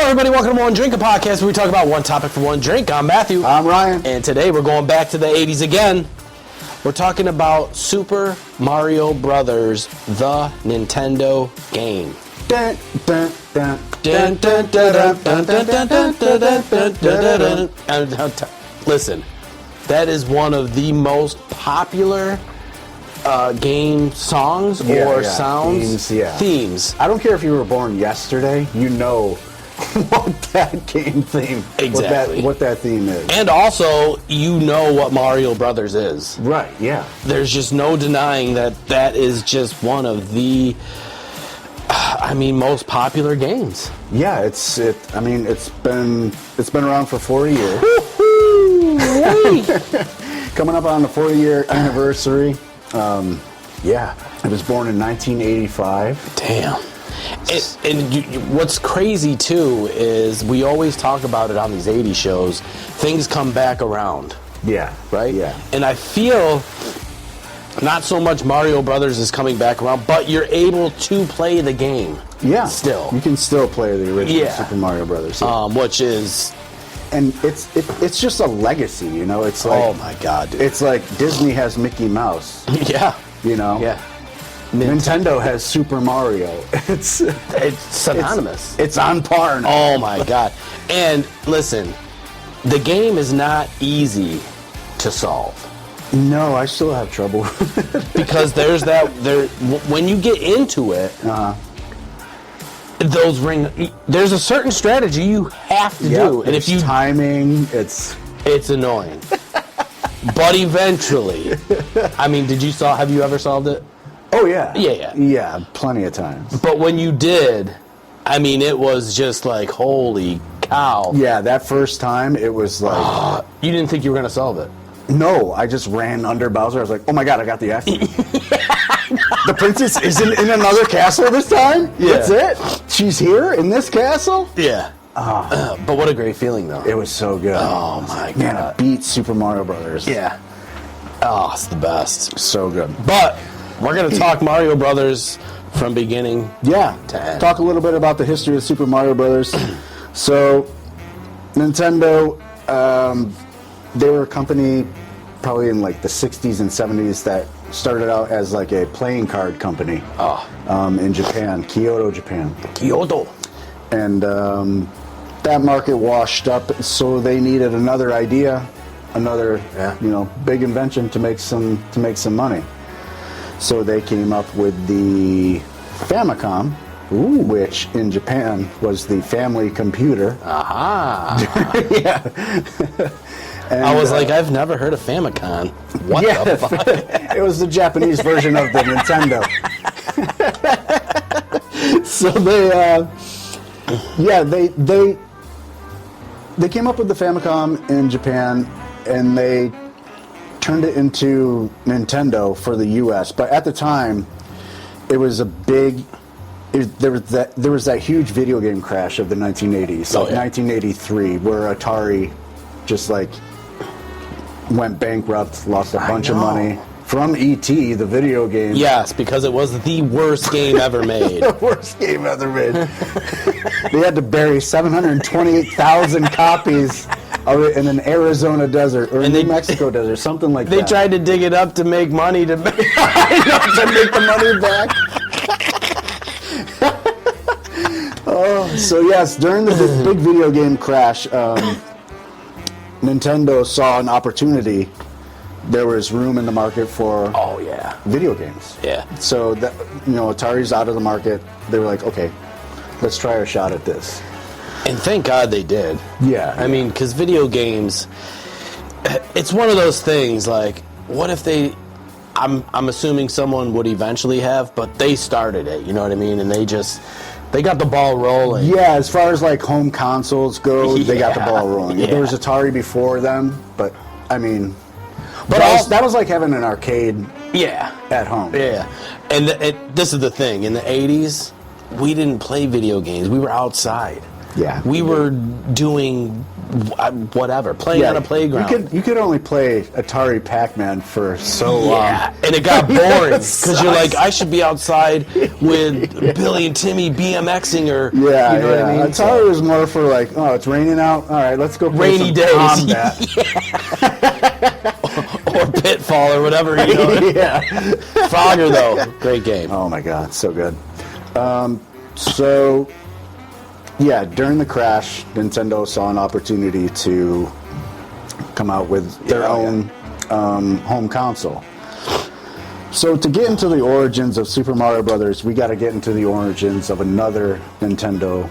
everybody. Welcome to One Drink, a podcast where we talk about one topic for one drink. I'm Matthew. I'm Ryan. And today we're going back to the 80s again. We're talking about Super Mario Brothers, the Nintendo game. Dun, dun, dun, Dun, dun, dun, dun, dun, dun, dun, dun, dun, dun, dun, dun. Listen, that is one of the most popular game songs or sounds, themes. I don't care if you were born yesterday, you know what that game theme, exactly. what that theme is. And also, you know what Mario Brothers is. Right, yeah. There's just no denying that that is just one of the, most popular games. Yeah, it's been around for 40 years. Coming up on the 40-year anniversary. It was born in 1985. Damn. What's crazy, too, is we always talk about it on these 80s shows. Things come back around. Yeah. Right? Yeah. And I feel not so much Mario Brothers is coming back around, but you're able to play the game. Yeah. Still. You can still play the original Super Mario Brothers. Yeah. Which is... And it's just a legacy, you know? It's like... Oh, my God, dude. It's like Disney has Mickey Mouse. Yeah. You know? Yeah. Nintendo has Super Mario. It's synonymous. It's on par now. Oh my God. And listen, the game is not easy to solve. No, I still have trouble with it. Because when you get into it, there's a certain strategy you have to do. And if you timing, it's annoying. But eventually, have you ever solved it? Oh, yeah. Yeah, plenty of times. But when you did, it was just like, holy cow. Yeah, that first time, it was like... You didn't think you were going to solve it? No, I just ran under Bowser. I was like, oh my God, I got the X. The princess isn't in another castle this time? Yeah. That's it? She's here in this castle? Yeah. But what a great feeling, though. It was so good. Oh, my God. Man, it beat Super Mario Brothers. Yeah. Oh, it's the best. So good. But we're going to talk Mario Brothers from beginning to end. Talk a little bit about the history of Super Mario Brothers. So, Nintendo, they were a company probably in like the 60s and 70s that started out as like a playing card company in Japan, Kyoto, Japan. Kyoto. And that market washed up, so they needed another idea, another big invention to make some money. So they came up with the Famicom, which in Japan was the family computer. Aha! Yeah. And, I was like, I've never heard of Famicom. What the fuck? It was the Japanese version of the Nintendo. So they came up with the Famicom in Japan, and they turned it into Nintendo for the U.S. But at the time, it was a big. There was that huge video game crash of the 1980s, 1983, where Atari just like went bankrupt, lost a bunch of money from E.T., the video game. Yes, because it was the worst game ever made. The worst game ever made. They had to bury 728,000 copies of it in an Arizona desert or New Mexico desert, something like that. They tried to dig it up to make money to make the money back. So yes, during the big video game crash, Nintendo saw an opportunity. There was room in the market for video games. Yeah. So that Atari's out of the market. They were like, okay, let's try our shot at this. And thank God they did. Yeah. I mean, because video games, it's one of those things. Like, what if they? I'm assuming someone would eventually have, but they started it. You know what I mean? And they got the ball rolling. Yeah, as far as like home consoles go, they got the ball rolling. Yeah. There was Atari before them, but but that was like having an arcade at home. Yeah. And this is the thing. In the 80s, we didn't play video games. We were outside. Yeah, we were doing whatever, playing on a playground. You could only play Atari Pac-Man for so long. Yeah, and it got boring because you're like, I should be outside with Billy and Timmy BMXing or Yeah, you know what I mean. Atari was more for like, oh, it's raining out. All right, let's go play Rainy some days. combat. or Pitfall or whatever. You know. Yeah. Frogger though, great game. Oh my God, so good. So, yeah, during the crash, Nintendo saw an opportunity to come out with their own home console. So to get into the origins of Super Mario Brothers, we got to get into the origins of another Nintendo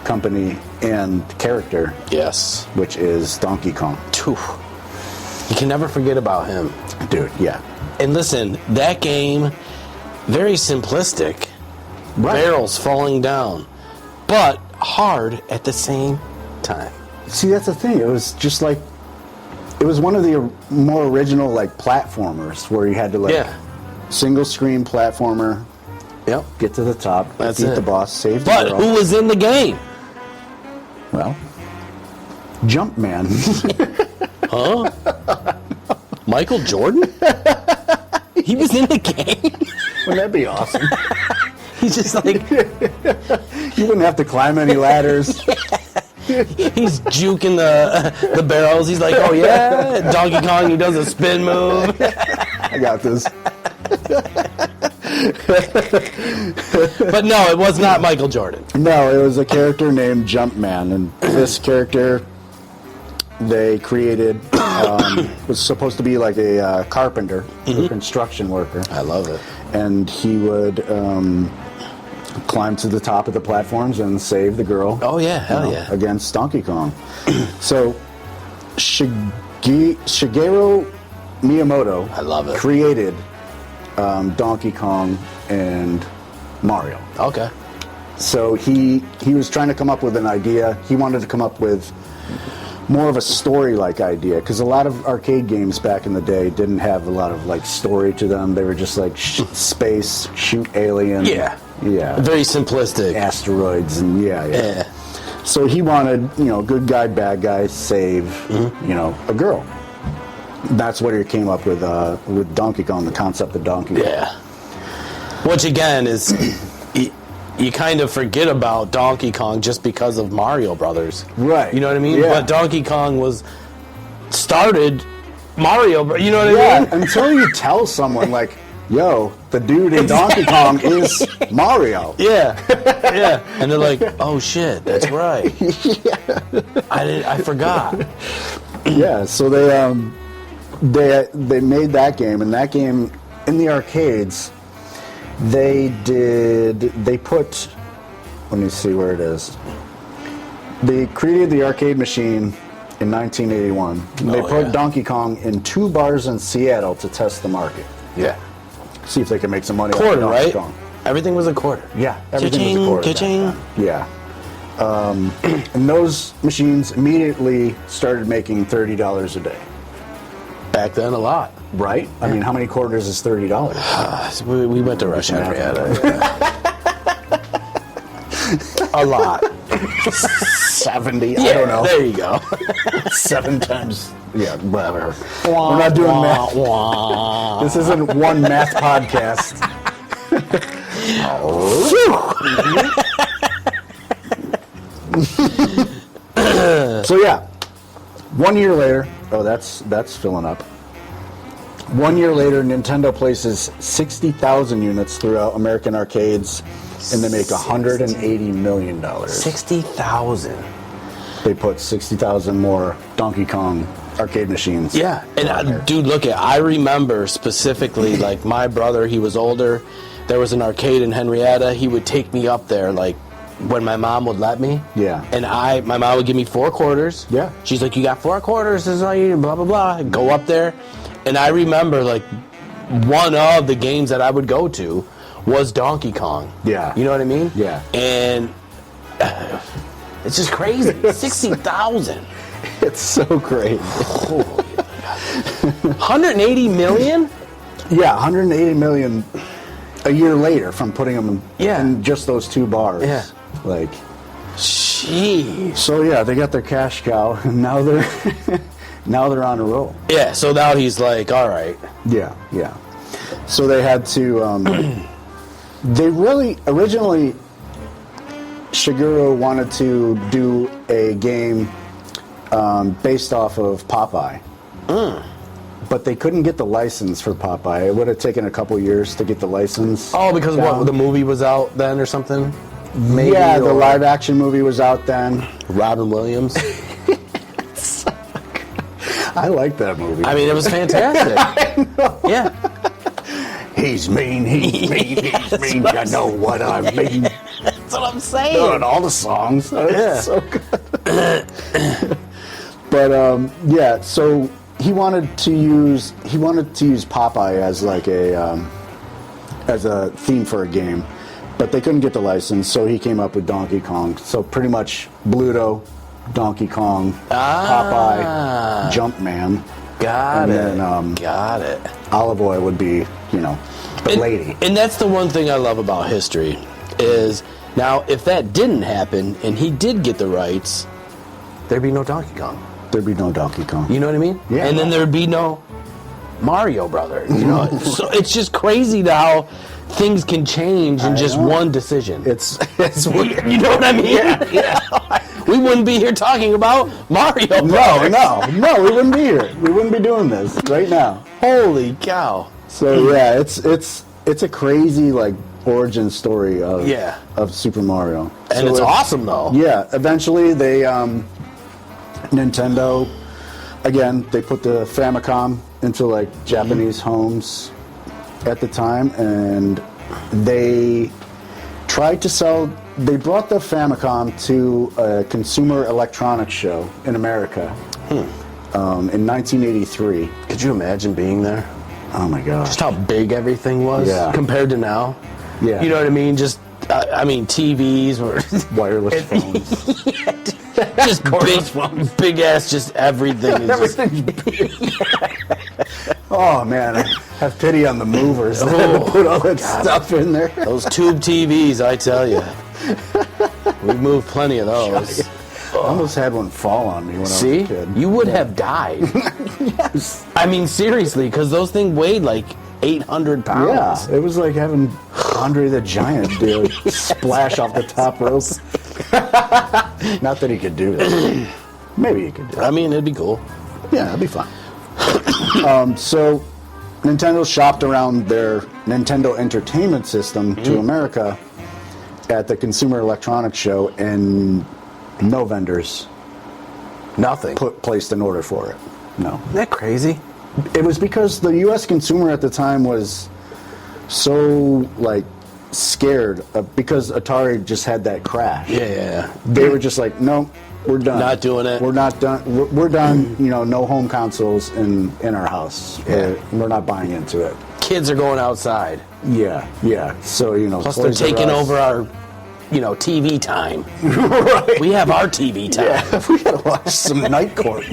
company and character. Yes. Which is Donkey Kong. Phew. You can never forget about him. Dude, yeah. And listen, that game, very simplistic. Right. Barrels falling down. But hard at the same time. See, that's the thing. It was just like, it was one of the more original like platformers where you had to like single screen platformer. Yep. Get to the top, that's beat it. the boss, save the girl. But who was in the game? Well, Jumpman. Huh? Michael Jordan? He was in the game? Wouldn't that be awesome? He's just like... You wouldn't have to climb any ladders. He's juking the barrels. He's like, oh yeah, Donkey Kong, he does a spin move. I got this. But no, it was not Michael Jordan. No, it was a character named Jumpman, and this character they created was supposed to be like a carpenter, a construction worker. I love it. And he would climb to the top of the platforms and save the girl. Oh yeah, hell yeah! Against Donkey Kong. So Shigeru Miyamoto, I love it, created Donkey Kong and Mario. Okay. So he was trying to come up with an idea. He wanted to come up with more of a story-like idea, because a lot of arcade games back in the day didn't have a lot of like story to them. They were just like space, shoot alien. Yeah. Yeah. Very simplistic. Asteroids and yeah. So he wanted, good guy, bad guy, save, a girl. That's what he came up with Donkey Kong, the concept of Donkey Kong. Yeah. Which again is, you kind of forget about Donkey Kong just because of Mario Brothers. Right. You know what I mean? Yeah. But Donkey Kong started Mario, you know what I mean? Until you tell someone like, yo, the dude in Donkey Kong is Mario. Yeah. Yeah. And they're like, oh shit, that's right. I forgot. Yeah, so they made that game, and that game in the arcades, let me see where it is. They created the arcade machine in 1981. They put Donkey Kong in 2 bars in Seattle to test the market. Yeah. See if they can make some money quarter, off of Donkey right? Kong. Everything was a quarter. Yeah, everything was a quarter. Cha-ching. Yeah. And those machines immediately started making $30 a day. Back then, a lot. Right? I mean, how many quarters is $30? We went to Russia. A lot. 70? Yeah, I don't know. There you go. 7 times. Yeah, whatever. We're not doing math. This isn't one math podcast. So yeah, 1 year later. Oh, that's filling up. 1 year later, Nintendo places 60,000 units throughout American arcades, and they make $180 million. 60,000. They put 60,000 more Donkey Kong arcade machines. Yeah, and dude, I remember specifically, like my brother, he was older. There was an arcade in Henrietta. He would take me up there, like when my mom would let me. Yeah. And my mom would give me 4 quarters. Yeah. She's like, you got 4 quarters, this is all you need, blah, blah, blah. I'd go up there. And I remember, like, one of the games that I would go to was Donkey Kong. Yeah. You know what I mean? Yeah. And it's just crazy. 60,000. It's so crazy. 180 million? Yeah, 180 million a year later from putting them in just those 2 bars. Yeah. Like, Jeez. So yeah, they got their cash cow, and now they're on a roll. Yeah, so now he's like, all right. Yeah. So they had to. They really originally, Shigeru wanted to do a game based off of Popeye. But they couldn't get the license for Popeye. It would have taken a couple years to get the license. Oh, because down. what, the movie was out then or something? Maybe, Yeah, the or live action movie was out then. Robin Williams. I like that movie. I mean, it was fantastic. Yeah. He's mean, he's mean. I know what I mean. That's what I'm saying. Doing all the songs. Yeah. It's so good. But yeah, so he wanted to use Popeye as like as a theme for a game, but they couldn't get the license, so he came up with Donkey Kong. So pretty much Bluto, Donkey Kong, Popeye, Jumpman. Got and it. Got it. Olive Oil would be, the lady. And that's the one thing I love about history is now if that didn't happen and he did get the rights, there'd be no Donkey Kong. There'd be no Donkey Kong. You know what I mean? Yeah. And then there'd be no Mario Brothers. So it's just crazy to how things can change in just one decision. It's weird. You know what I mean? Yeah. We wouldn't be here talking about Mario Brothers. No, we wouldn't be here. We wouldn't be doing this right now. Holy cow. So yeah, it's a crazy like origin story of Super Mario. And so it's awesome though. Yeah, eventually they Nintendo again, they put the Famicom into like Japanese homes at the time, and they tried to sell. They brought the Famicom to a consumer electronics show in America in 1983. Could you imagine being there? Oh my gosh! Just how big everything was compared to now. Yeah, you know what I mean. Just TVs were wireless phones. Just big ass, just everything. Is Oh man, I have pity on the movers that put all that stuff in there. Those tube TVs, I tell you. We've moved plenty of those. I almost had one fall on me when I was a kid. You would have died. Yes. I mean, seriously, because those things weighed like 800 pounds. Yeah, it was like having Andre the Giant splash off the top rope. Not that he could do that. Maybe he could do it. I mean, it'd be cool. Yeah, it'd be fun. So Nintendo shopped around their Nintendo Entertainment System to America at the Consumer Electronics Show, and no vendors Nothing. placed an order for it. No. Isn't that crazy? It was because the U.S. consumer at the time was so, scared because Atari just had that crash. Yeah. They were just like, no, we're done. Not doing it. We're not done. We're done. No home consoles in our house. Yeah. We're not buying into it. Kids are going outside. Yeah. So Plus, they're Toys R taking Us- over our, TV time. Right. We have our TV time. Yeah, we gotta watch some Night Court.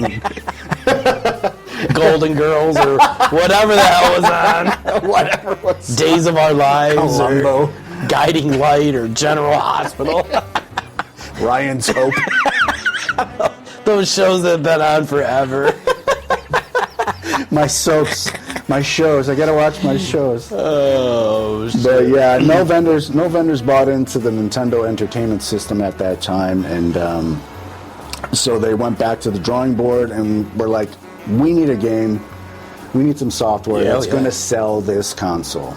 Golden Girls or whatever the hell was on. Whatever was Days of Our Lives Columbo. or Guiding Light or General Hospital. Ryan's Hope. Those shows that have been on forever. My soaps. My shows. I gotta watch my shows. Oh, shit. But yeah, no vendors bought into the Nintendo Entertainment System at that time, and so they went back to the drawing board and were like, we need a game, we need some software that's going to sell this console.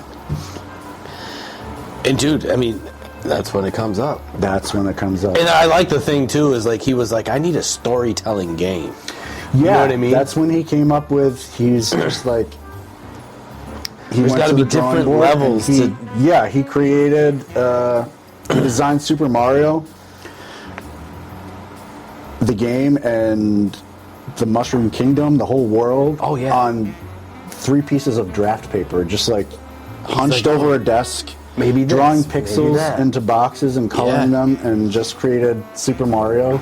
And dude, I mean, that's when it comes up. That's when it comes up. And I like the thing too is he was like, I need a storytelling game. Yeah, you know what I mean? That's when he came up with. He's just like. There's got to be different levels. He created. He designed Super Mario, the game, and the Mushroom Kingdom, the whole world. Oh, yeah. On 3 pieces of draft paper, just hunched over a desk. Maybe this, drawing maybe pixels that. into boxes and coloring them, and just created Super Mario.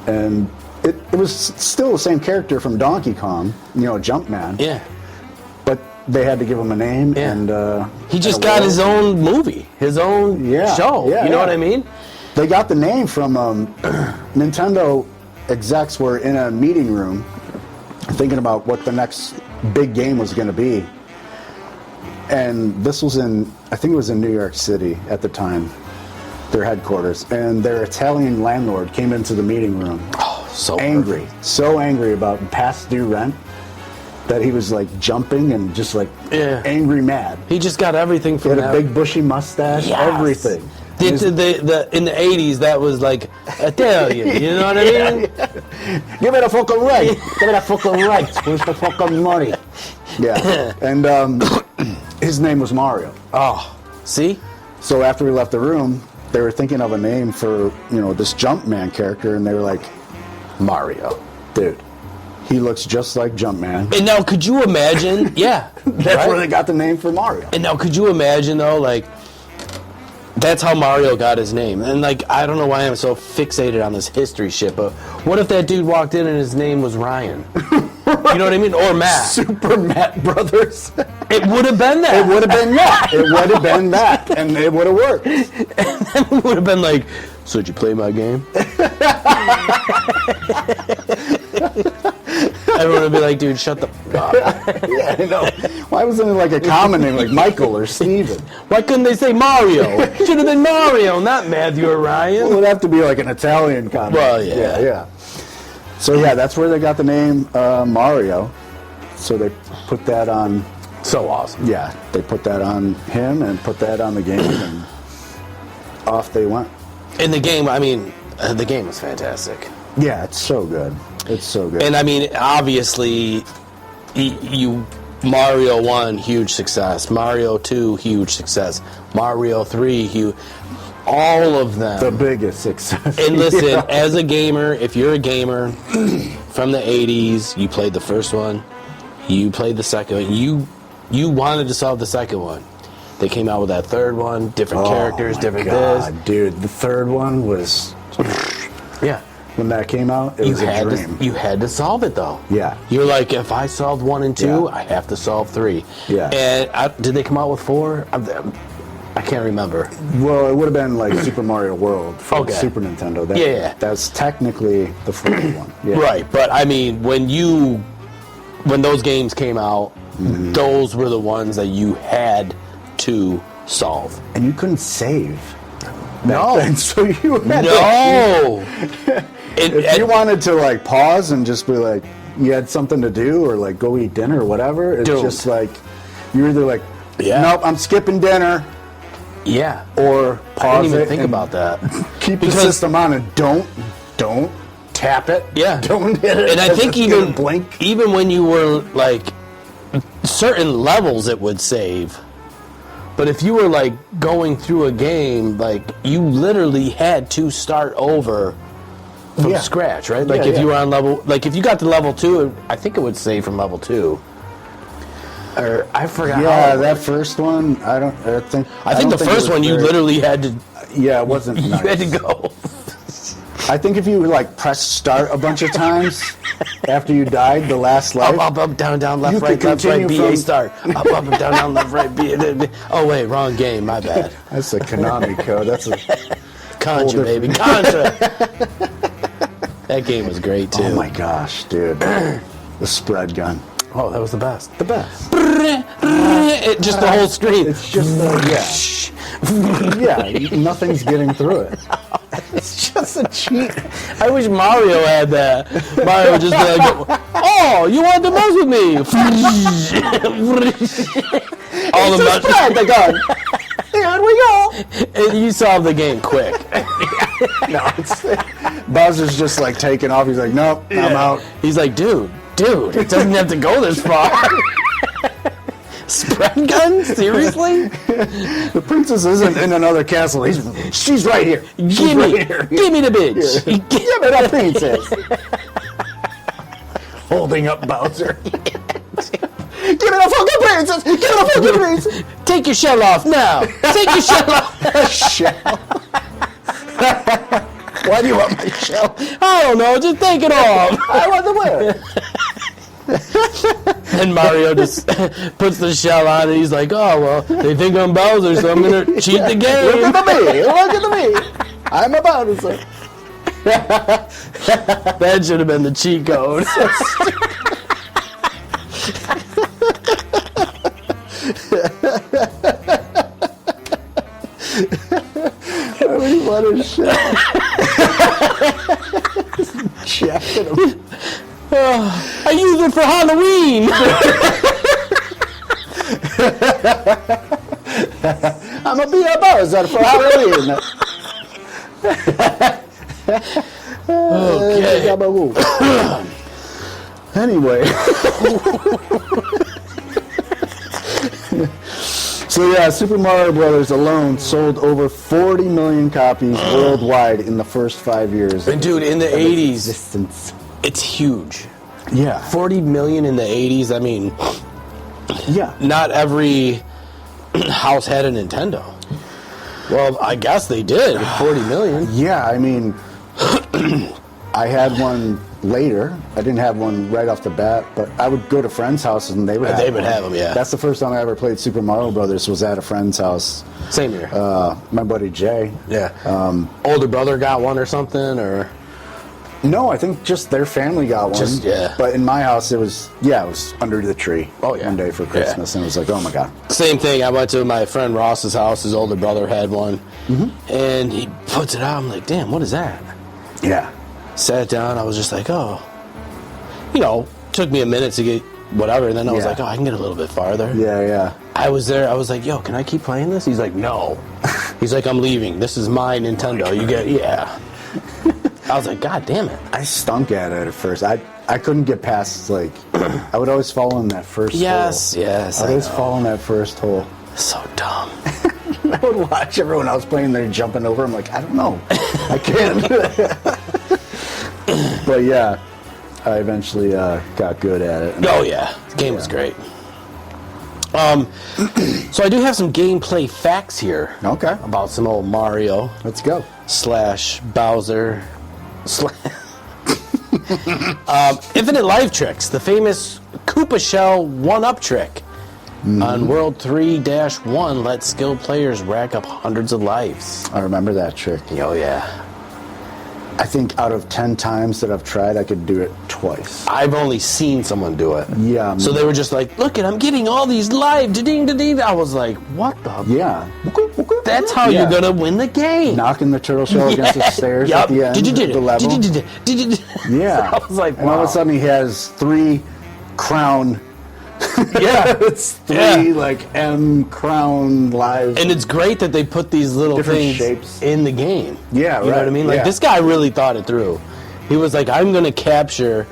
And it was still the same character from Donkey Kong, Jumpman. Yeah. But they had to give him a name, and he just got his own movie, his own show. You know what I mean? They got the name from Nintendo execs were in a meeting room thinking about what the next big game was going to be. And this was I think it was in New York City at the time, their headquarters. And their Italian landlord came into the meeting room. Oh, so angry. perfect. So angry about past due rent that he was like jumping and just like angry mad. He just got everything from He had that. a big bushy mustache, everything. In the 80s, that was like Italian, you know what I mean? Give it a fucking right. Give it a fucking right. Where's the fucking money? Yeah. And his name was Mario. Oh, see? So after we left the room, they were thinking of a name for, this Jumpman character, and they were like, Mario. dude, he looks just like Jumpman. And now, could you imagine? Yeah. That's where they got the name for Mario. And now, could you imagine, though, like, that's how Mario got his name. And, like, I don't know why I'm so fixated on this history shit, but what if that dude walked in and his name was Ryan? You know what I mean? Or Matt. Super Matt Brothers. It would have been that. It would have been that. It would have been that. And it would have worked. And then we would have been like, so did you play my game? Everyone would be like, dude, shut the f*** up. Yeah, I know. Why wasn't it like a common name like Michael or Steven? Why couldn't they say Mario? It should have been Mario, not Matthew or Ryan. Well, it would have to be like an Italian common. Well, yeah. Yeah. So, yeah, that's where they got the name Mario. So they put that on... So awesome. Yeah, they put that on him and put that on the game, and off they went. In the game, I mean, the game was fantastic. Yeah, it's so good. It's so good. And I mean, obviously, Mario 1, huge success. Mario 2, huge success. Mario 3, huge. All of them. The biggest success. And listen, as a gamer, if you're a gamer from the 80s, you played the first one, you played the second one, you wanted to solve the second one. They came out with that third one, different characters, different this. Dude, the third one was... Yeah. When that came out, it was a dream. You had to solve it, though. Yeah. You're like, if I solved 1 and 2, I have to solve 3. Yeah. And did they come out with 4? I can't remember. Well, it would have been like Super Mario World for Super Nintendo. That's technically the fourth one. Yeah. Right, but I mean, when those games came out, those were the ones that you had to solve. And you couldn't save. No. So you had if you wanted to like pause and just be like, you had something to do or like go eat dinner or whatever, it's just like, you're either like, nope, I'm skipping dinner. Yeah. Or pause I didn't even it think about that. Keep the system on and don't tap it. Yeah. Don't hit it. And I think blink. even when you were like certain levels it would save. But if you were like going through a game, like you literally had to start over from scratch, right? Like if you were on level, like if you got to level 2, I think it would save from level 2. Or I forgot. Yeah, that first one, I think the first one you literally had to. Yeah, it wasn't. You nice. had to go. I think if you like press start a bunch of times after you died, the last life. Up, down, left, right, left, right, B, A, start. Up, down, left, right, B. Oh wait, wrong game. My bad. That's a Konami code. That's a Contra, baby, Contra. That game was great too. Oh my gosh, dude, the spread gun. Oh, that was the best. The best. Just the whole screen. It's just nothing's getting through it. It's just a cheat. I wish Mario had that. Mario would just be like, "Oh, you want to mess with me?" All the spread the gun. Here we go. And you solve the game quick. No, Bowser's just like taking off. He's like, "Nope, I'm out." He's like, dude, it doesn't have to go this far. Spread gun? Seriously? The princess isn't in another castle. She's right here. Give me the bitch. Yeah. Give me the princess. Holding up Bowser. Give me the fucking princess. Give me the fucking princess. Take your shell off now. Take your shell off. Shell. Why do you want my shell? I don't know. Just take it off. I want the whip. And Mario just puts the shell on and he's like, oh, well, they think I'm Bowser, so I'm going to cheat the game. Look at me. I'm a Bowser. That should have been the cheat code. I mean, what a shit. Jacking him. I use it for Halloween. I'm gonna be a Bowser for Halloween. Okay. Anyway. So yeah, Super Mario Brothers alone sold over 40 million copies worldwide in the first 5 years. And dude, in the of its 80s, existence. it's huge. Yeah. 40 million in the 80s. I mean, Yeah. not every house had a Nintendo. Well, I guess they did. 40 million. Yeah, I mean, I had one later. I didn't have one right off the bat, but I would go to friends' houses and they would have They would one. have them, yeah. That's the first time I ever played Super Mario Brothers was at a friend's house. Same here. My buddy Jay. Yeah. Older brother got one or something, or No, I think just their family got one. Just- yeah. But in my house, it was under the tree. Oh, yeah. One day for Christmas, and it was like, oh my god. same thing. I went to my friend Ross's house. His older brother had one, and he puts it out. I'm like, damn, what is that? Yeah. Sat down. I was just like, oh, took me a minute to get whatever, and then I was Yeah. like, oh, I can get a little bit farther. Yeah, yeah. I was there. I was like, yo, can I keep playing this? He's like, no. He's like, I'm leaving. This is my Nintendo. You get, yeah. I was like, God damn it. I stunk at it at first. I couldn't get past, like, I would always fall in that first Yes, hole. yes. I would I always know. fall in that first hole. So dumb. I would watch everyone else playing, they're jumping over. I'm like, I don't know. I can't. But yeah, I eventually got good at it. Oh, yeah. The game was great. So I do have some gameplay facts here. Okay. About some old Mario Let's go. / Bowser Infinite Life Tricks, the famous Koopa Shell 1-up trick on World 3-1 lets skilled players rack up hundreds of lives. I remember that trick. Oh, yeah. I think out of 10 times that I've tried, I could do it twice. I've only seen someone do it. Yeah. So they were just like, look it, I'm getting all these lives. Da-ding, da-ding. I was like, what the? Yeah. That's how Yeah. you're going to win the game. Knocking the turtle shell against the stairs Yup. at the end of the level. Yeah. I was like, And all of wow. a sudden he has 3 crown. Yeah. It's 3 Yeah. like M crown lives. And it's great that they put these little Different things shapes. in the game. Yeah, You know what I right. mean? Like, Yeah. this guy really thought it through. He was like, I'm going to capture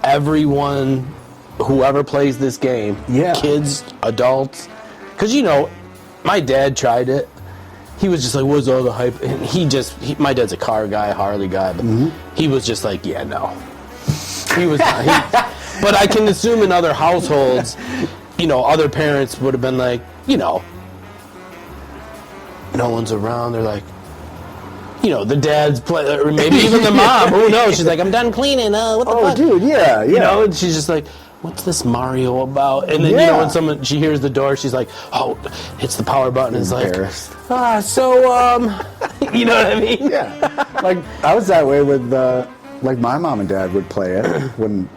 everyone, whoever plays this game. Yeah. Kids, adults. Because, my dad tried it. He was just like, what's all the hype? And my dad's a car guy, Harley guy, but he was just like, yeah, no. He was not. But I can assume in other households, other parents would have been like, no one's around. They're like, the dad's play, or maybe even the mom. Who knows? She's like, I'm done cleaning. What the fuck? Dude, yeah. And she's just like, what's this Mario about? And then, Yeah. when she hears the door, she's like, oh, hits the power button. And it's like, Embarrassed. you know what I mean? Yeah. Like, I was that way with, like, my mom and dad would play it when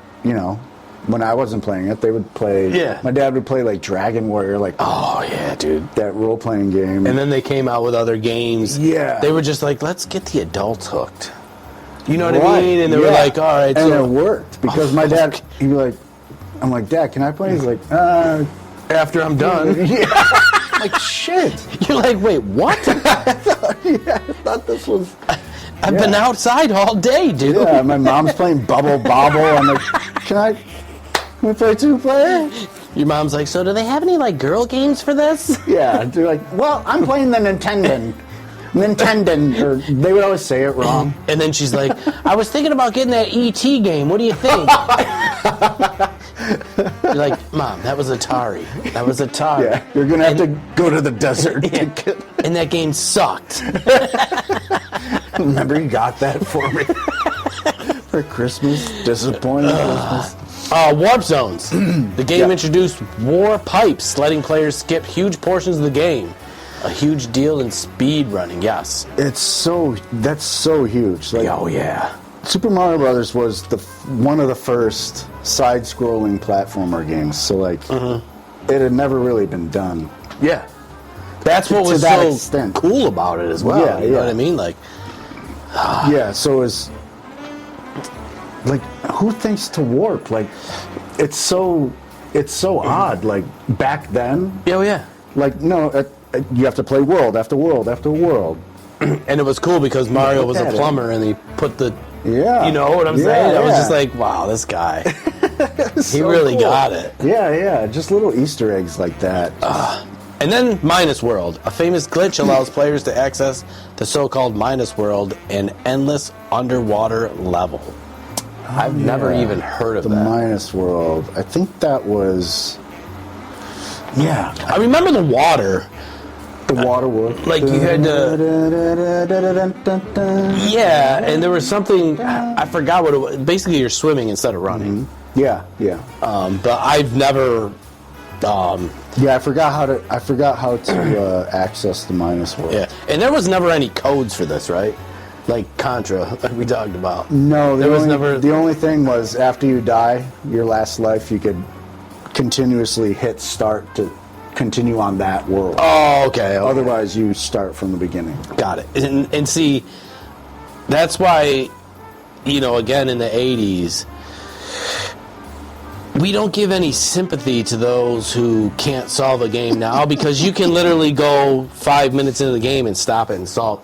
I wasn't playing it. They would play. Yeah. My dad would play, like, Dragon Warrior, like, Oh, yeah, dude. that role-playing game. And then they came out with other games. Yeah. They were just like, let's get the adults hooked. You know what I Right, mean? And they were yeah. like, all right. And So it worked because my dad, he'd be like, I'm like, Dad, can I play? He's like, after I'm done, yeah. Like, shit. you're like, wait, what? Yeah, I thought this was. I've been outside all day, dude. Yeah, my mom's playing Bubble Bobble. I'm like, can we play 2-player? Your mom's like, so do they have any, like, girl games for this? Yeah, they're like, well, I'm playing the Nintendo. Or they would always say it wrong. And then she's like, I was thinking about getting that E.T. game. What do you think? You're like, Mom, that was Atari. That was Atari. Yeah, you're going to have to go to the desert. And that game sucked. Remember you got that for me for Christmas? Disappointing Christmas. Warp zones. The game introduced war pipes, letting players skip huge portions of the game. A huge deal in speed running, yes. That's so huge. Like, Oh, yeah. Super Mario Brothers was one of the first side-scrolling platformer games. So, like, it had never really been done. Yeah. That's what was that so extent. cool about it as well. Yeah, you know what I mean? Like, yeah, so it's like, who thinks to warp? Like, it's so odd. Like, back then, oh, yeah. like, no, you have to play world after world after world. And it was cool because Mario was a plumber and he put the, Yeah. you know what I'm saying? I was yeah. just like, wow, this guy, he So really cool. got it. Yeah, just little Easter eggs like that. And then Minus World. A famous glitch allows players to access the so-called Minus World, an endless underwater level. I've never even heard of the that. Minus World. I think that was. Yeah, I remember the water. the water world. Like, you had to. Yeah, and there was something, I forgot what it was. Basically, you're swimming instead of running. Yeah. But I've never. Yeah, I forgot how to access the Minus World. Yeah, and there was never any codes for this, right? Like Contra, like we talked about. No, The only thing was after you die, your last life, you could continuously hit start to continue on that world. Oh, okay. Otherwise, you start from the beginning. Got it. And see, that's why, you know, again in the 80s, we don't give any sympathy to those who can't solve a game now because you can literally go 5 minutes into the game and stop it and solve.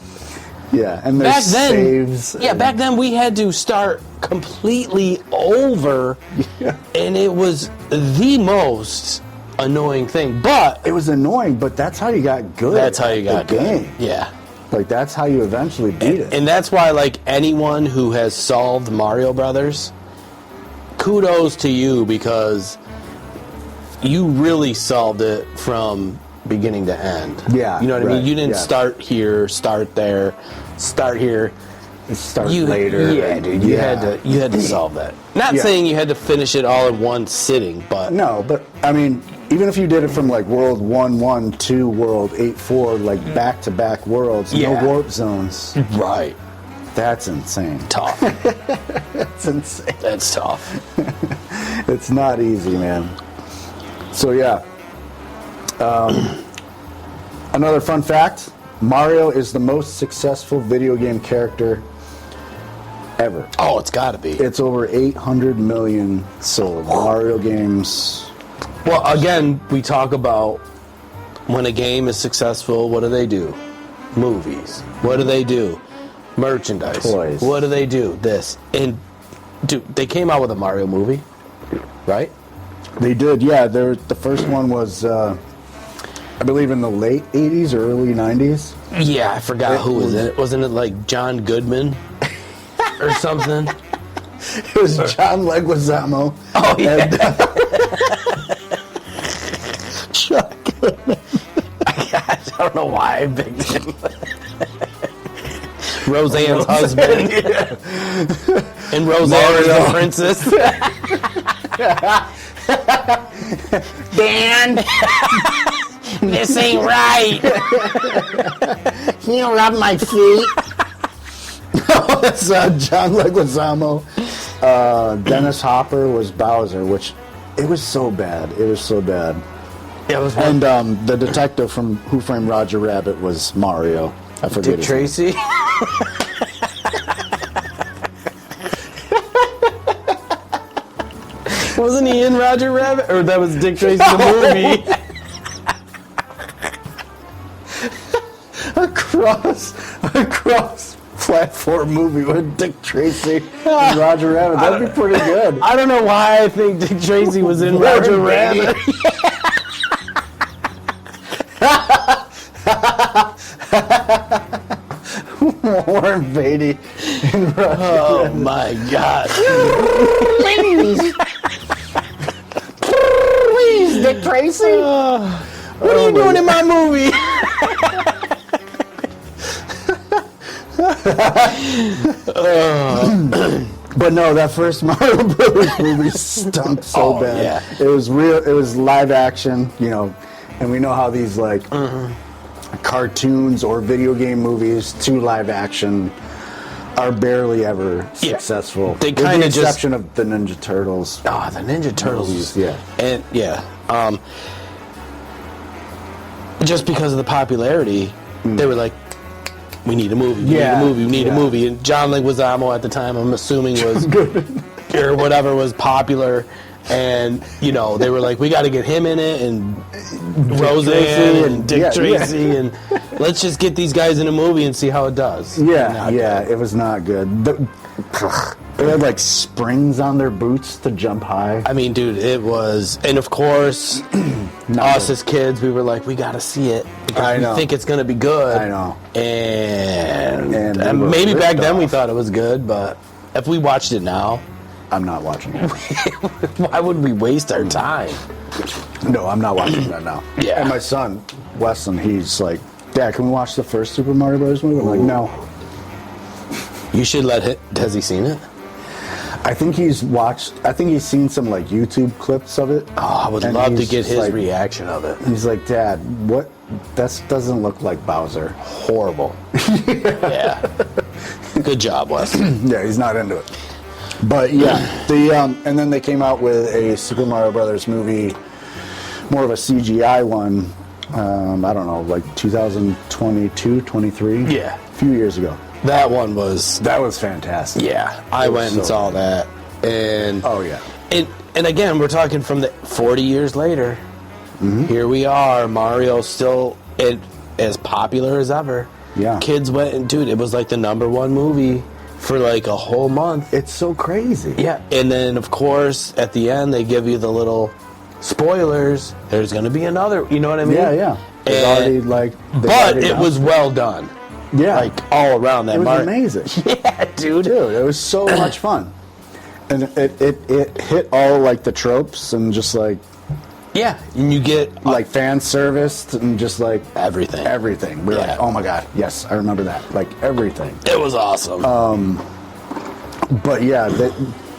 Yeah, and there's saves. Yeah, back then we had to start completely over, and it was the most annoying thing. But It was annoying, but that's how you got good. that's how you got at the good. game. Yeah. Like, that's how you eventually beat it. And that's why, like, anyone who has solved Mario Brothers, kudos to you because you really solved it from beginning to end. Yeah, You know what I right, mean? You didn't yeah. start here, start there, start here. Start later. Yeah, dude. You had to solve that. Not Yeah. saying you had to finish it all in one sitting, but No, but I mean, even if you did it from like World 1-1 to World 8-4, like back-to-back worlds, Yeah. no warp zones, right. that's insane. Tough. That's insane. That's tough. It's not easy, man. So yeah. Another fun fact, Mario is the most successful video game character ever. Oh, it's got to be. It's over 800 million sold. Mario games. Well, again, we talk about when a game is successful, what do? Movies. What do? Merchandise. Toys. What do? This. And, dude, they came out with a Mario movie, right? They did, yeah. The first one was, I believe, in the late 80s or early 90s. Yeah, I forgot who was in it. Wasn't it like John Goodman or something? It was John Leguizamo. Oh, yeah. Chuck. I don't know why I picked him. Roseanne's husband. And Roseanne was the princess. Dan, this ain't right. You rub my feet. It's John Leguizamo. Dennis Hopper was Bowser, which it was so bad. It was so bad. It was And the detective from Who Framed Roger Rabbit was Mario. I forget Dick his Tracy. Wasn't he in Roger Rabbit? Or that was Dick Tracy the movie? A cross platform movie with Dick Tracy and Roger Rabbit. That'd be pretty good. I don't know why I think Dick Tracy was in Roger Rabbit. Warren Beatty and Roger Oh my God. Please, Dick Tracy. What are you doing in my movie? But no, that first Mario Brothers movie stunk so Oh, bad. yeah. It was real. It was live action, you know, and we know how these like cartoons or video game movies to live action are barely ever successful. They with kind the of just exception of the Ninja Turtles. Oh, the Ninja Turtles. Movies, yeah. And just because of the popularity, they were like, we need a movie, we need a movie, we need a movie. And John Leguizamo at the time, I'm assuming, was or whatever was popular. And, you know, they were like, we got to get him in it, and Roseanne and Dick Tracy, and let's just get these guys in a movie and see how it does. It was not good. They had like springs on their boots to jump high. I mean, dude, it was, and of course, us as kids, we were like, we got to see it because we think it's going to be good. I know. And maybe back then we thought it was good, but if we watched it now, I'm not watching it. Why would we waste our time? No, I'm not watching that now. Yeah. And my son, Weston, he's like, Dad, can we watch the first Super Mario Bros. Movie? I'm like, no. You should let him. Has he seen it? I think he's seen some like YouTube clips of it. Oh, I would love to get his reaction of it. He's like, Dad, what? That doesn't look like Bowser. Horrible. Yeah. Good job, Weston. Yeah, he's not into it. But yeah, and then they came out with a Super Mario Brothers movie, more of a CGI one. I don't know, like 2022, 23. Yeah, a few years ago. That was fantastic. Yeah, I went and saw that, and and again, we're talking from the 40 years later. Here we are, Mario still as popular as ever. Yeah, kids went and dude, it was like the #1 movie for like a whole month. It's so crazy. Yeah, and then of course at the end they give you the little spoilers. There's going to be another. You know what I mean? Yeah. But it was well done. Yeah, like all around that. It was amazing. Yeah, dude. It was so much fun, and it hit all like the tropes and just like. Yeah, and you get like fan service and just like everything. We're like, oh my god, yes, I remember that. Like everything. It was awesome. But yeah,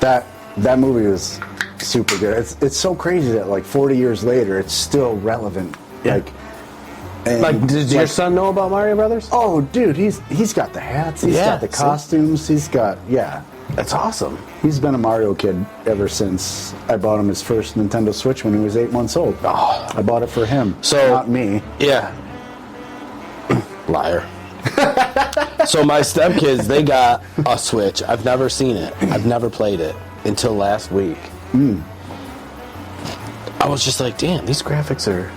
that movie was super good. It's so crazy that like 40 years later, it's still relevant. Yeah. Does your son know about Mario Brothers? Oh, dude, he's got the hats. He's got the costumes. He's got That's awesome. He's been a Mario kid ever since I bought him his first Nintendo Switch when he was 8 months old. Oh. I bought it for him, not me. Yeah. Liar. So my stepkids, they got a Switch. I've never seen it. I've never played it until last week. I was just like, damn, these graphics are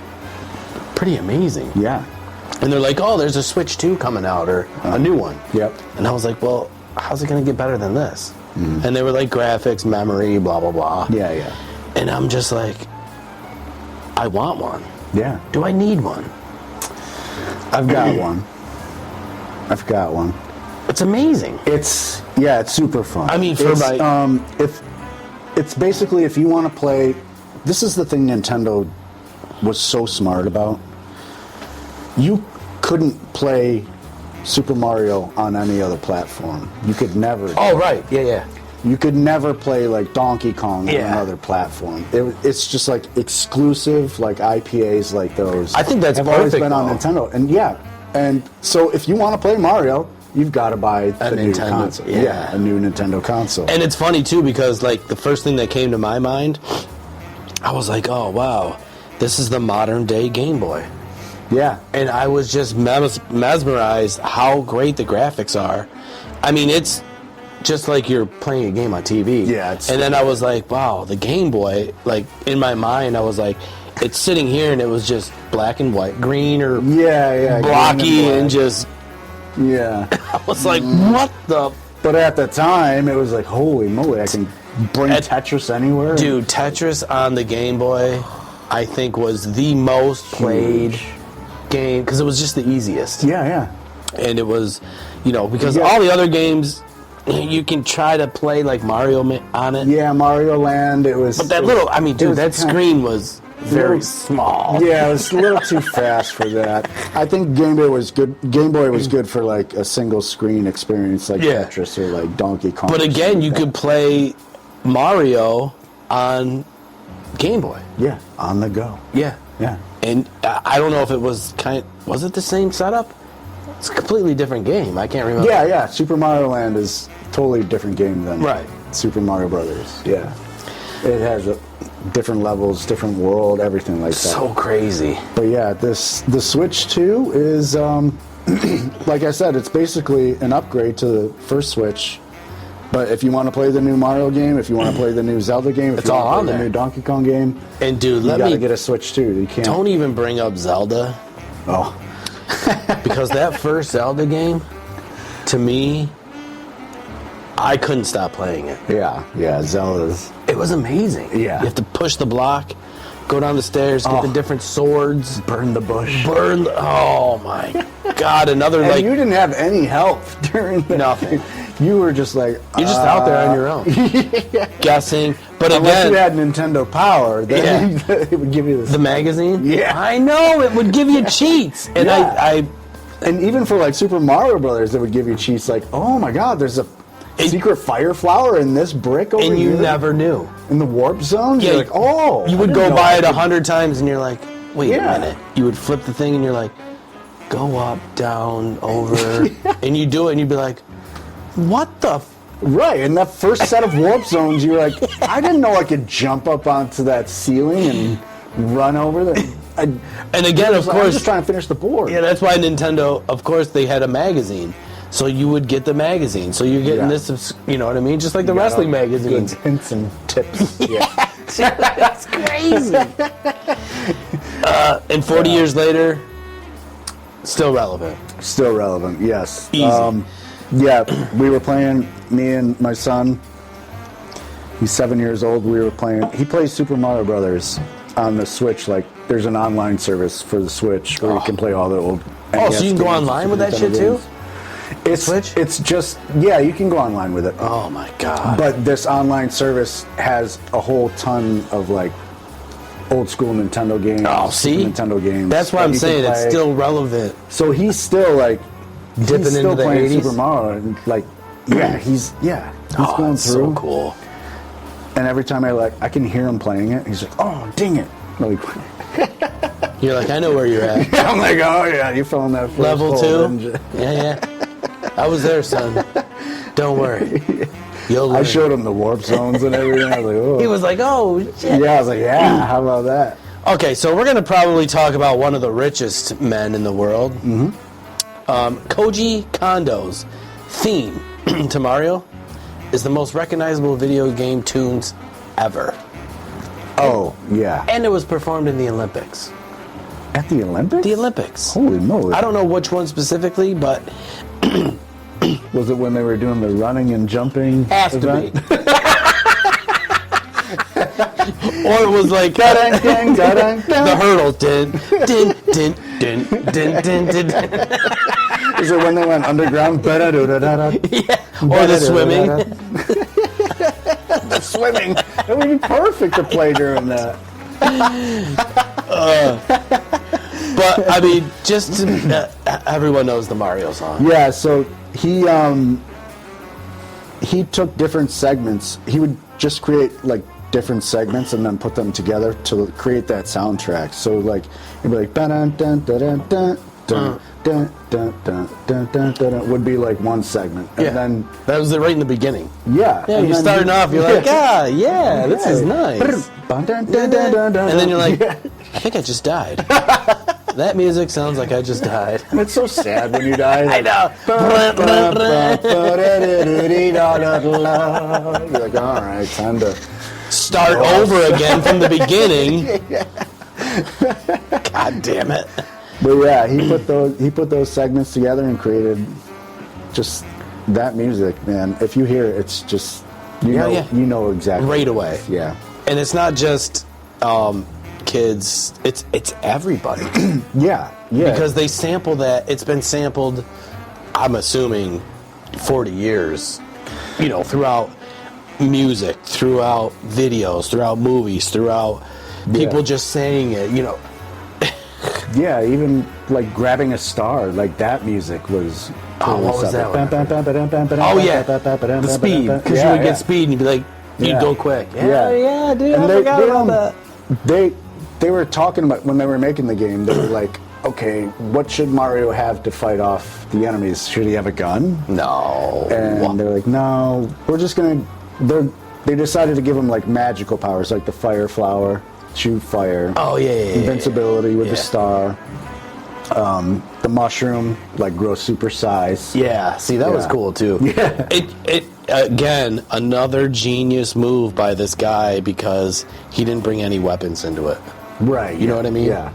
pretty amazing. Yeah. And they're like, oh, there's a Switch 2 coming out, or a new one. Yep. And I was like, well, how's it going to get better than this? And they were like, graphics, memory, blah, blah, blah. Yeah. And I'm just like, I want one. Yeah. Do I need one? I've got one. It's amazing. It's super fun. I mean, if it's basically if you want to play, this is the thing Nintendo was so smart about. You couldn't play Super Mario on any other platform. You could never. Oh, right. Yeah. You could never play like Donkey Kong on another platform. It's just like exclusive, like IPAs like those. I think that's have perfect, always been on Nintendo, and so if you want to play Mario, you've got to buy the new console. Yeah, a new Nintendo console. And it's funny too because like the first thing that came to my mind, I was like, oh wow, this is the modern day Game Boy. Yeah. And I was just mesmerized how great the graphics are. I mean, it's just like you're playing a game on TV. Yeah. And then I was like, wow, the Game Boy, like in my mind, I was like, it's sitting here and it was just black and white, green or blocky and just. Yeah. I was like, what the? But at the time, it was like, holy moly, I can bring Tetris anywhere. Dude, Tetris on the Game Boy, I think was the most played game because it was just the easiest. Yeah. And it was, because all the other games, you can try to play like Mario on it. Yeah, Mario Land, it was. But that screen was very small. Yeah, it was a little too fast for that. I think Game Boy was good. Game Boy was good for like a single screen experience like Tetris or like Donkey Kong. But again, you could play Mario on Game Boy. Yeah, on the go. Yeah. And I don't know if it was was it the same setup? It's a completely different game. I can't remember. Yeah. Super Mario Land is a totally different game than Super Mario Brothers. Yeah. It has different levels, different world, everything like that. So crazy. But yeah, the Switch 2 is, like I said, it's basically an upgrade to the first Switch. But if you want to play the new Mario game, if you want to play the new Zelda game, if it's you want all to on play there. The new Donkey Kong game, and dude, you gotta get a Switch 2. You can't. Don't even bring up Zelda. Oh. Because that first Zelda game, to me, I couldn't stop playing it. Yeah, Zelda's. It was amazing. Yeah. You have to push the block, go down the stairs, get the different swords. Burn the bush. Oh my God, another and like... you didn't have any help during that. Nothing. You were just like... You're just out there on your own. Guessing. But unless again... you had Nintendo Power, then it would give you the magazine? Yeah. I know, it would give you cheats. And yeah. And even for like Super Mario Brothers, it would give you cheats like, oh my God, there's a secret fire flower in this brick over here. And you never knew. In the warp zone? Yeah. You're like, oh. You would go by it 100 times and you're like, wait a minute. You would flip the thing and you're like, go up, down, over. And you do it and you'd be like, what the... Right, and that first set of warp zones, you're like, I didn't know I could jump up onto that ceiling and run over there. And again, of course... I'm just trying to finish the board. Yeah, that's why Nintendo, of course, they had a magazine. So you would get the magazine. So you're getting this, you know what I mean? Just like the wrestling magazines. Good hints and tips. Yeah. That's crazy. And 40 years later, still relevant. Still relevant, yes. Easy. Yeah, we were playing, me and my son, he's 7 years old, we were playing, he plays Super Mario Brothers on the Switch, like, there's an online service for the Switch where you can play all the old NES so you can go games, online with that Nintendo shit too? games. It's just, yeah, you can go online with it. Oh my God. But this online service has a whole ton of, like, old school Nintendo games. Oh, see? Nintendo games. That's why I'm saying it's still relevant. So he's still, like, dipping he's still into the playing 80s? Super Mario, and like, he's going that's through. so cool. And every time I can hear him playing it, he's like, "Oh, dang it!" Like, you're like, I know where you're at. I'm like, "Oh yeah, you fell in that first Level hole, 2. Yeah. I was there, son. Don't worry. You'll learn. I showed him the warp zones and everything. I was like, "Oh." He was like, oh shit. Yeah, I was like, "Yeah, how about that?" Okay, so we're gonna probably talk about one of the richest men in the world. Mm-hmm. Koji Kondo's theme to Mario is the most recognizable video game tunes ever. Oh, yeah. And it was performed in the Olympics. At the Olympics? The Olympics. Holy moly. I don't know which one specifically, but... Was it when they were doing the running and jumping Has event? to be. Or it was like... the hurdle. Din, din, din, din, din, din, din. Is it when they went underground? Yeah. Or the swimming. The swimming. It would be perfect to play during that. But, I mean, just to, everyone knows the Mario song. Yeah, so he took different segments. He would just create, like, different segments and then put them together to create that soundtrack. So, like, it'd be like, dun dun dun dun dun dun dun dun dun dun dun would be like one segment. And then that was right in the beginning. Yeah. Yeah, you're starting off, you're like, this is nice. And then you're like, I think I just died. That music sounds like I just died. And it's so sad when you die. I know. You're like, all right, time to start over again from the beginning. God damn it. But yeah, he put those segments together and created just that music, man. If you hear it, it's just you know exactly right away. Yeah. And it's not just kids, it's everybody. Yeah. Because they sample that. It's been sampled, I'm assuming, 40 years, throughout music, throughout videos, throughout movies, throughout people just saying it, Yeah, even like grabbing a star, like that music was. What was that one? Oh yeah, the speed, because you would get speed and you'd be like, you'd go quick. Yeah, dude, I forgot about that. they were talking about when they were making the game. They were like, okay, what should Mario have to fight off the enemies? Should he have a gun? No. And they're like, no, we're just gonna. They decided to give him like magical powers, like the fire flower, shoot fire. Oh yeah. Invincibility with the star. The mushroom, like grow super size. Yeah, see, that was cool too. Yeah. It again, another genius move by this guy because he didn't bring any weapons into it. Right. You know what I mean? Yeah.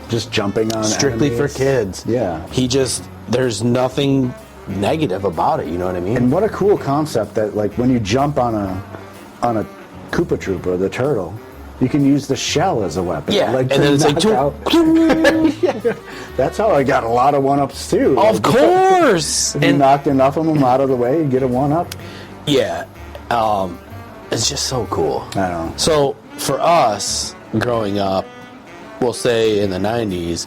Just jumping on Strictly enemies. for kids. Yeah. There's nothing negative about it, you know what I mean? And what a cool concept that, like, when you jump on a Koopa Troopa, the turtle, you can use the shell as a weapon. Yeah, Like, and then it's like, out. Yeah. That's how I got a lot of one-ups, too. Of course! If you knocked enough of them out of the way, you get a one-up. Yeah. It's just so cool. I know. So, for us, growing up, we'll say in the 90s,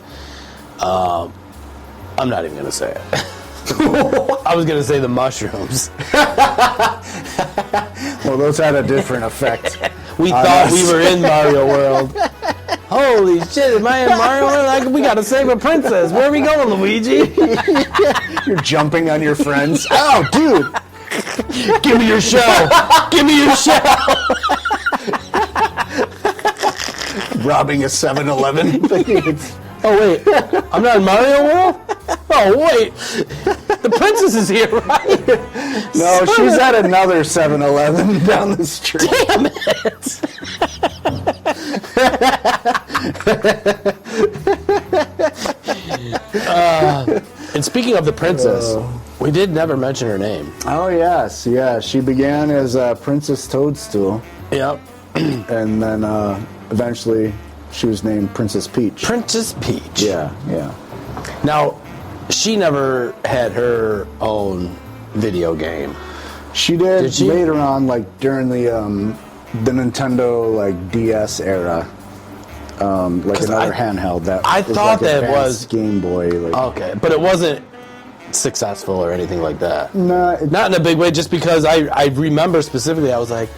I'm not even going to say it. I was going to say the mushrooms. Well, those had a different effect. We thought we were in Mario World. Holy shit, am I in Mario World? Like, we got to save a princess. Where are we going, Luigi? You're jumping on your friends. Oh, dude. Give me your shell. Give me your shell. Robbing a 7-Eleven. Oh, wait. I'm not in Mario World? Oh, wait. The princess is here, right? No, she's at another 7-Eleven down the street. Damn it. And speaking of the princess, we did never mention her name. Oh, yes. Yeah, she began as Princess Toadstool. Yep. And then eventually she was named Princess Peach. Princess Peach. Yeah, yeah. Now, she never had her own video game. She did, Did she? later on, like during the Nintendo like DS era, like 'Cause another handheld that I was thought like that advanced was- Game Boy. Like, Okay, but it wasn't successful or anything like that. nah, Not in a big way, just because I remember specifically, I was like,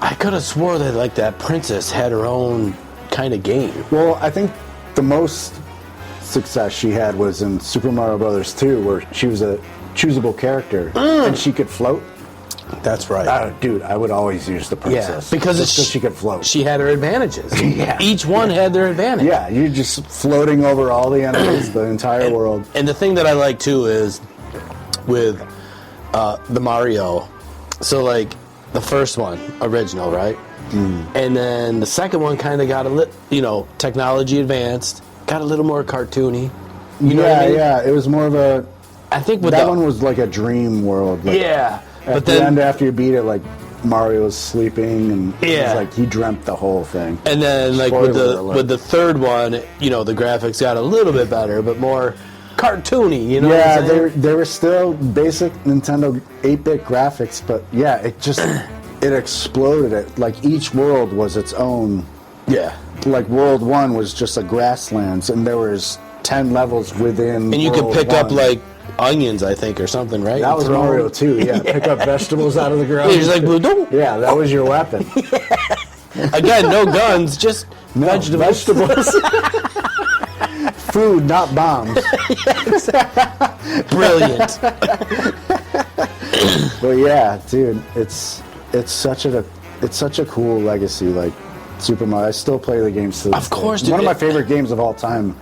I could have swore that like that princess had her own kind of game. well, I think the most success she had was in Super Mario Brothers 2, where she was a choosable character and she could float. That's right. Dude, I would always use the princess because just so she could float. She had her advantages. Yeah. Each one had their advantage. Yeah, you're just floating over all the enemies, the entire world. And the thing that I like too is with the Mario. So like the first one, original, right? And then the second one kind of got a little, technology advanced, got a little more cartoony. You know what I mean? Yeah, it was more of a. I think with That one was like a dream world. Like, yeah, At but the then end, after you beat it, like Mario's sleeping, and it Yeah. was like he dreamt the whole thing. and then like Spoiler alert. with the third one, the graphics got a little bit better, but more cartoony. You know? Yeah, what I'm saying? they were still basic Nintendo 8-bit graphics, but yeah, it just it exploded. It like each world was its own. Yeah. Like World 1 was just a grasslands, and there was 10 levels within. And you could World pick up 1. like onions, I think, or something, right? That was Throw 'em. Mario 2, yeah. Pick up vegetables out of the ground. Yeah, just like blue. Don't. Yeah, that was your weapon. Again, no guns, just No, vegetables. Food, not bombs. Brilliant. But yeah, dude, it's such a cool legacy. Like Super Mario, I still play the games to this Of course, day. dude. One of my favorite games of all time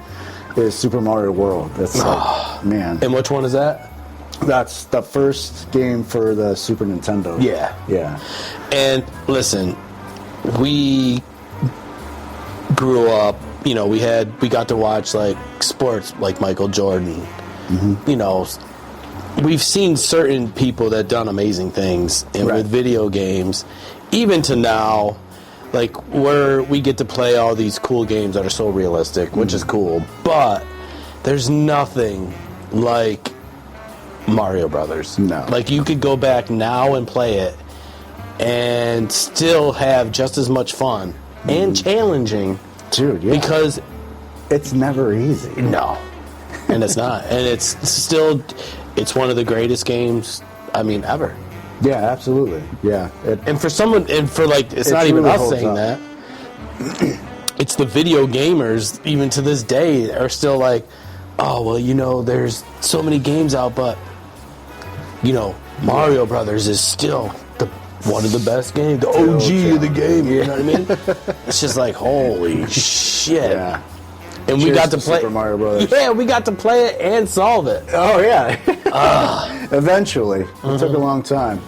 is Super Mario World. That's like, man, And which one is that? that's the first game for the Super Nintendo. Yeah. Yeah. And listen, we grew up, we got to watch like sports like Michael Jordan. We've seen certain people that done amazing things, and Right. with video games, even to now, like where we get to play all these cool games that are so realistic, which is cool, but there's nothing like Mario Brothers. No. Like you could go back now and play it and still have just as much fun and challenging, Dude, yeah. because it's never easy. no, and it's not, and it's still, it's one of the greatest games, ever. Yeah, absolutely. Yeah. And for someone, and for like, it's It not even truly us holds saying up. that. it's the video gamers, even to this day, are still like, oh, well, you know, there's so many games out, but, you know, Mario Brothers is still one of the best games, the OG of the game, you know what I mean? It's just like, holy shit. Yeah. And we Cheers got to to play Super Mario Brothers. Yeah, we got to play it and solve it. Oh, yeah. Eventually. It took a long time.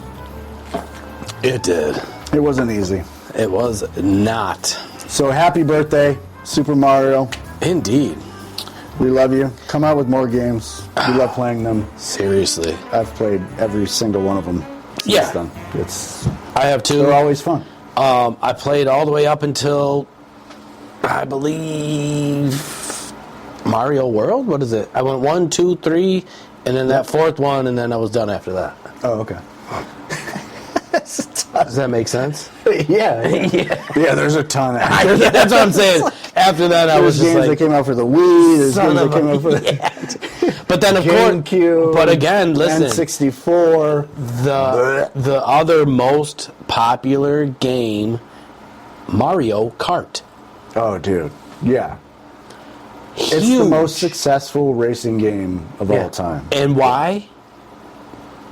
It did. It wasn't easy. It was not. So happy birthday, Super Mario. Indeed. We love you. Come out with more games. We love playing them. Seriously. I've played every single one of them since Yeah. then. I have two. They're always fun. I played all the way up until, I believe, Mario World? What is it? I went 1, 2, 3, and then that fourth one, and then I was done after that. Oh, okay. Does that make sense? Yeah. Yeah, there's a ton after that. That's what I'm saying. After that, I was There's just games like, that came out for the Wii. There's son games that of came a... out for the Yeah. But then, of course, GameCube. but again, listen. N64. The other most popular game, Mario Kart. Oh, dude. Yeah. Huge. It's the most successful racing game of all time. And why?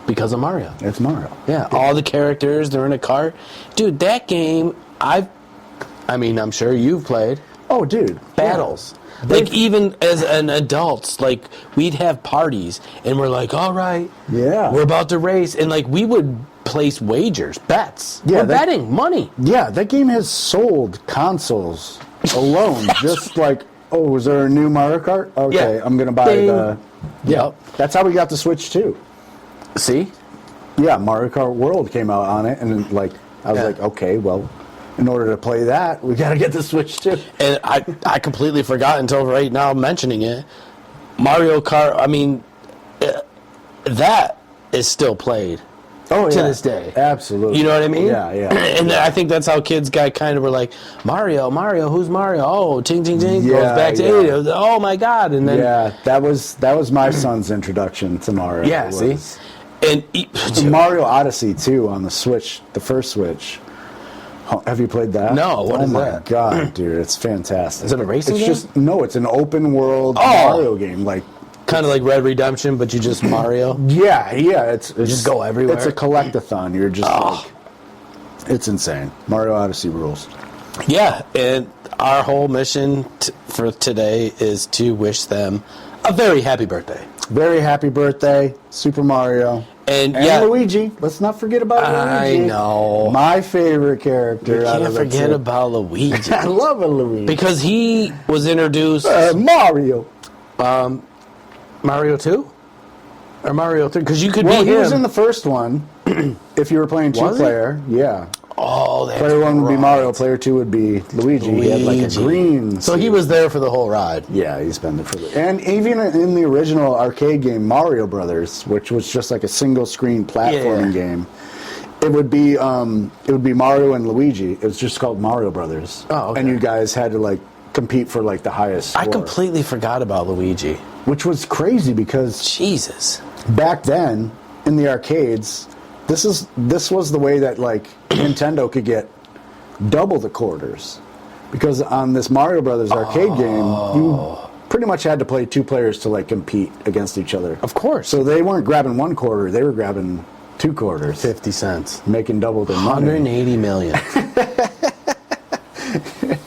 Because of Mario. It's Mario. Yeah, all the characters, they're in a cart. Dude, that game, I'm sure you've played. Oh, dude. Battles. Yeah. Like, even as an adult, like, we'd have parties, and we're like, all right, Yeah. we're about to race. And, like, we would place wagers, bets. Yeah, We're betting money. Yeah, that game has sold consoles alone. Just like, oh, is there a new Mario Kart? Okay, Yeah. I'm going to buy Ding. the... Yeah, that's how we got the Switch, too. See? Yeah, Mario Kart World came out on it, and, like, I was Yeah. like, okay, well, in order to play that, we got to get the Switch, too. And I completely forgot until right now mentioning it. Mario Kart, that is still played. Oh, to yeah. this day. Absolutely. You know what I mean? Yeah, yeah. And I think that's how kids were like, Mario, who's Mario? Oh, ting, ting, ting, goes Yeah, back to yeah. 8. Oh, my God. And then, Yeah, that was my son's introduction to Mario. yeah, It see? was- And Mario Odyssey, too, on the Switch, the first Switch. Have you played that? No, what is my that? God, dude, it's fantastic. Is it a racing game? No, it's an open world Oh. Mario game. Like, kind of like Red Redemption, but you just Mario. yeah, it's just go everywhere? It's a collectathon. You're just like, it's insane. Mario Odyssey rules. Yeah, and our whole mission for today is to wish them a very happy birthday. Very happy birthday, Super Mario. And And Luigi. Let's not forget about I Luigi. know. My favorite character. You out can't of the forget two. about Luigi. I love a Luigi. Because he was introduced... Mario. Mario 2? Or Mario 3? Because you could Well, be he him. was in the first one. If you were playing Was he? two-player, yeah. Oh, that's Player one would be right. Mario. Player two would be Luigi. He had like a Luigi. green. So he suit. was there for the whole ride. Yeah, he's been there for the. And even in the original arcade game Mario Brothers, which was just like a single-screen platforming game, it would be Mario and Luigi. It was just called Mario Brothers. Oh, okay. And you guys had to like compete for like the highest score. I completely forgot about Luigi. Which was crazy because Jesus. back then in the arcades, this was the way that like Nintendo could get double the quarters, because on this Mario Brothers arcade game, you pretty much had to play two players to like compete against each other. Of course. So they weren't grabbing one quarter; they were grabbing 2 quarters, 50 cents. making double their money. 180 million.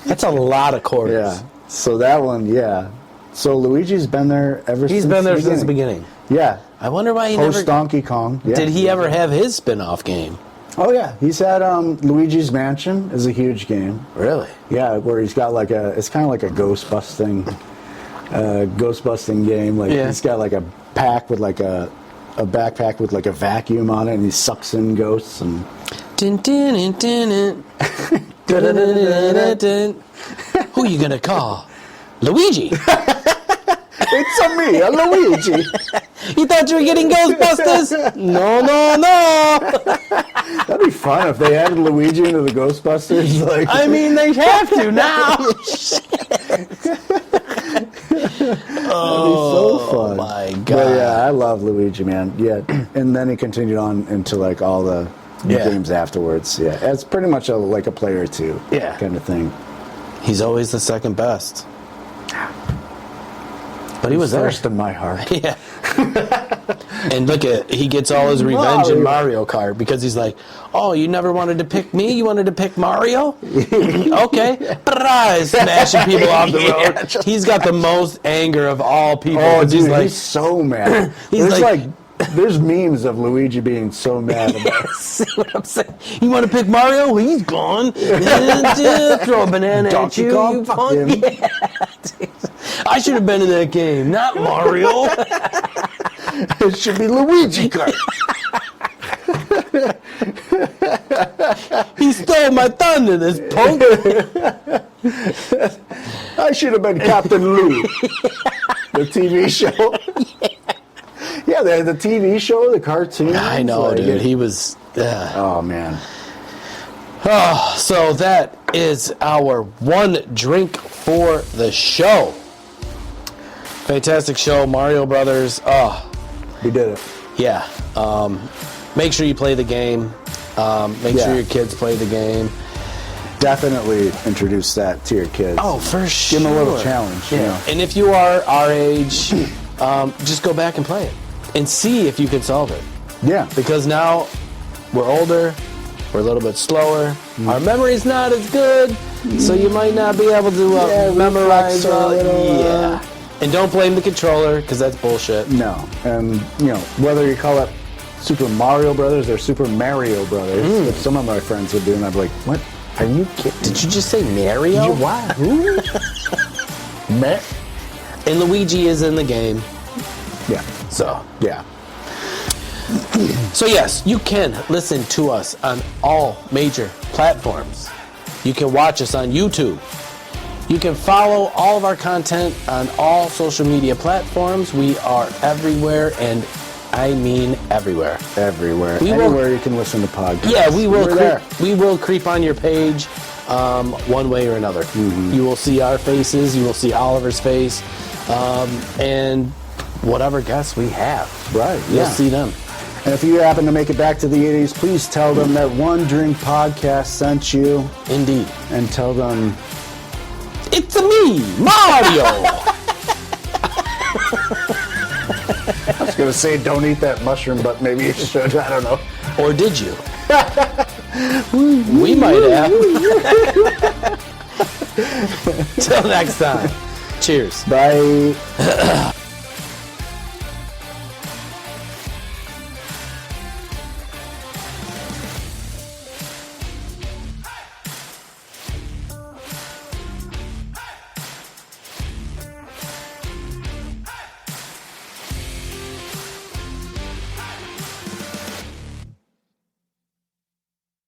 That's a lot of quarters. Yeah. So that one, yeah. So Luigi's been there ever since. He's been there since the beginning. Yeah. I wonder why he Post never... Donkey Kong. Yeah. Did he ever have his spin-off game? Oh yeah, he's had Luigi's Mansion is a huge game. Really? Yeah, where he's got like it's kind of like a ghost busting game. Like Yeah. he's got like a pack with like a backpack with like a vacuum on it, and he sucks in ghosts and. Dun, dun, dun, dun, dun. Dun, dun, dun, dun, dun. Who you gonna call? Luigi. It's a me, a Luigi. You thought you were getting Ghostbusters? No, no, no. That'd be fun if they added Luigi into the Ghostbusters. Like, I mean, they have to now. that'd be so fun. My God. But yeah, I love Luigi, man. Yeah, and then he continued on into like all the Yeah. games afterwards. Yeah, it's pretty much like a player two Yeah. kind of thing. He's always the second best. But he was there. First in my heart. Yeah. And look he gets all his revenge in Mario Kart because he's like, oh, you never wanted to pick me? You wanted to pick Mario? Okay. He's smashing people off the road. He's got the most anger of all people. Oh, dude, he's so mad. There's memes of Luigi being so mad about it. See what I'm saying? You want to pick Mario? Well, he's gone. Throw a banana at you. You punk. Yeah. I should have been in that game, not Mario. It should be Luigi Kart. He stole my thunder, this punk. I should have been Captain Lou. The TV show. Yeah, the TV show, the cartoon. I know, dude. He was... Oh, man. Oh, so that is our one drink for the show. Fantastic show, Mario Brothers. Oh, we did it. Yeah. Make sure you play the game. Make sure your kids play the game. Definitely introduce that to your kids. Oh, for sure. Give them a little challenge. Yeah. You know? And if you are our age, just go back and play it and see if you can solve it. Yeah. Because now we're older, we're a little bit slower, our memory's not as good, so you might not be able to memorize all. Yeah. And don't blame the controller, because that's bullshit. No. And, whether you call it Super Mario Brothers or Super Mario Brothers, if some of my friends would do, and I'd be like, what? Are you kidding? Did you just say Mario? What? Who? And Luigi is in the game. Yeah. So, yeah. So yes, you can listen to us on all major platforms. You can watch us on YouTube. You can follow all of our content on all social media platforms. We are everywhere, and I mean everywhere. Everywhere. Anywhere you can listen to podcasts. Yeah, we will. There. We will creep on your page, one way or another. You will see our faces. You will see Oliver's face, and whatever guests we have. Right. You'll see them. And if you happen to make it back to the 80s, please tell them that One Drink Podcast sent you. Indeed. And tell them, it's me, Mario. I was going to say don't eat that mushroom, but maybe you should. I don't know. Or did you? We might have. Till next time. Cheers. Bye.